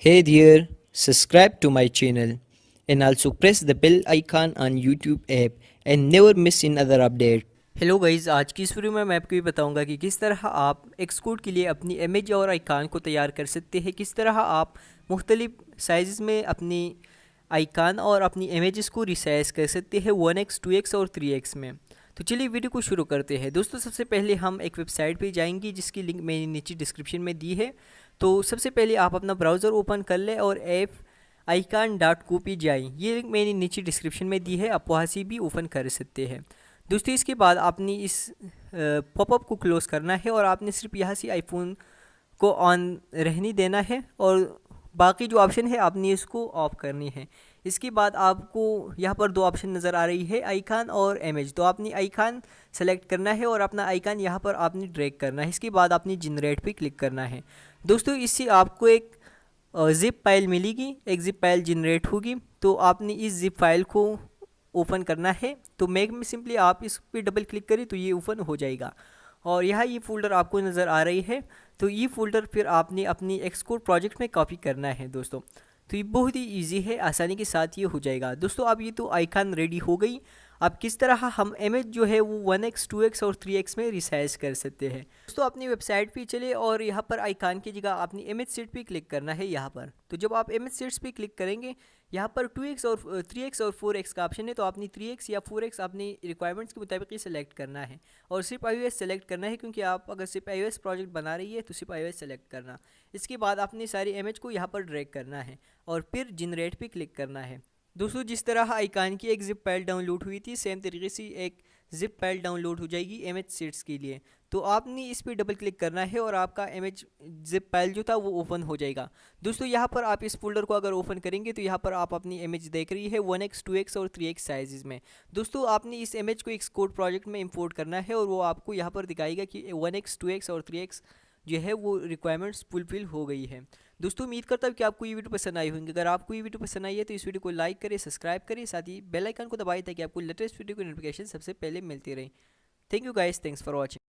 Hey there, subscribe to my channel and also press the bell icon on YouTube app and never miss another update. Hello guys, आज की इस video में मैं आपको ये बताऊंगा कि किस तरह आप एक्सकोड के लिए अपनी इमेज और आइकन को तैयार कर सकते हैं। किस तरह आप मुख्तलिफ साइज़ में अपनी आइकन और अपनी इमेजेस को रिसाइज कर सकते हैं 1x 2x और 3x में। तो चलिए वीडियो को शुरू करते हैं। दोस्तों, सबसे पहले हम एक वेबसाइट पे जाएंगे जिसकी लिंक मैंने नीचे डिस्क्रिप्शन में दी है। तो सबसे पहले आप अपना ब्राउज़र ओपन कर लें और icon.co पे जाएँ। ये लिंक मैंने नीचे डिस्क्रिप्शन में दी है, आप वहाँ से भी ओपन कर सकते हैं। दोस्तों, इसके बाद आपने इस पॉपअप को क्लोज़ करना है और आपने सिर्फ यहाँ से आईफोन को ऑन रहने देना है और बाकी जो ऑप्शन है आपने इसको ऑफ करनी है। इसके बाद आपको यहाँ पर दो ऑप्शन नज़र आ रही है, आइकन और इमेज। तो आपने आइकन सेलेक्ट करना है और अपना आइकन यहाँ पर आपने ड्रैग करना है। इसके बाद आपने जनरेट पे क्लिक करना है। दोस्तों, इससे आपको एक ज़िप फाइल मिलेगी, एक ज़िप फाइल जनरेट होगी। तो आपने इस ज़िप फाइल को ओपन करना है। तो मेक में सिंपली आप इस पर डबल क्लिक करें तो ये ओपन हो जाएगा और यहाँ ये फ़ोल्डर आपको नज़र आ रही है। तो ये फ़ोल्डर फिर आपने अपनी एक्सकोड प्रोजेक्ट में कॉपी करना है दोस्तों। तो ये बहुत ही इजी है, आसानी के साथ ये हो जाएगा। दोस्तों, अब ये तो आइकन रेडी हो गई। अब किस तरह हम इमेज जो है वो 1x 2x और 3x में रिसाइज कर सकते हैं। दोस्तों, अपनी वेबसाइट पे चले और यहाँ पर आइकन की जगह आपने इमेज सीट पे क्लिक करना है यहाँ पर। तो जब आप इमेज सीट्स पे क्लिक करेंगे, यहाँ पर 2x और 3x और 4x का ऑप्शन है। तो आपने 3x या 4x अपनी रिक्वायरमेंट्स के मुताबिक सेलेक्ट करना है और सिर्फ iOS सेलेक्ट करना है, क्योंकि आप अगर सिर्फ iOS प्रोजेक्ट बना रही है तो सिर्फ iOS सेलेक्ट करना। इसके बाद आपने सारी इमेज को यहाँ पर ड्रैग करना है और फिर जनरेट पे क्लिक करना है। दोस्तों, जिस तरह आइकन की एक ज़िप फाइल डाउनलोड हुई थी, सेम तरीके से एक ज़िप फाइल डाउनलोड हो जाएगी इमेज सीट्स के लिए। तो आपने इस पर डबल क्लिक करना है और आपका इमेज ज़िप फाइल जो था वो ओपन हो जाएगा। दोस्तों, यहाँ पर आप इस फोल्डर को अगर ओपन करेंगे तो यहाँ पर आप अपनी इमेज देख रही है 1x 2x और 3x साइज़ में। दोस्तों, आपने इस इमेज को एक्सकोड प्रोजेक्ट में इंपोर्ट करना है और वो आपको यहाँ पर दिखाएगा कि 1x 2x और 3x जो है वो रिक्वायरमेंट्स फुलफिल हो गई है। दोस्तों, उम्मीद करता हूँ कि आपको ये वीडियो पसंद आई होंगी। अगर आपको ये वीडियो पसंद आई है तो इस वीडियो को लाइक करें, सब्सक्राइब करें, साथ ही बेल आइकन को दबाएं ताकि आपको लेटेस्ट वीडियो की नोटिफिकेशन सबसे पहले मिलती रहे। Thank you guys, thanks for watching.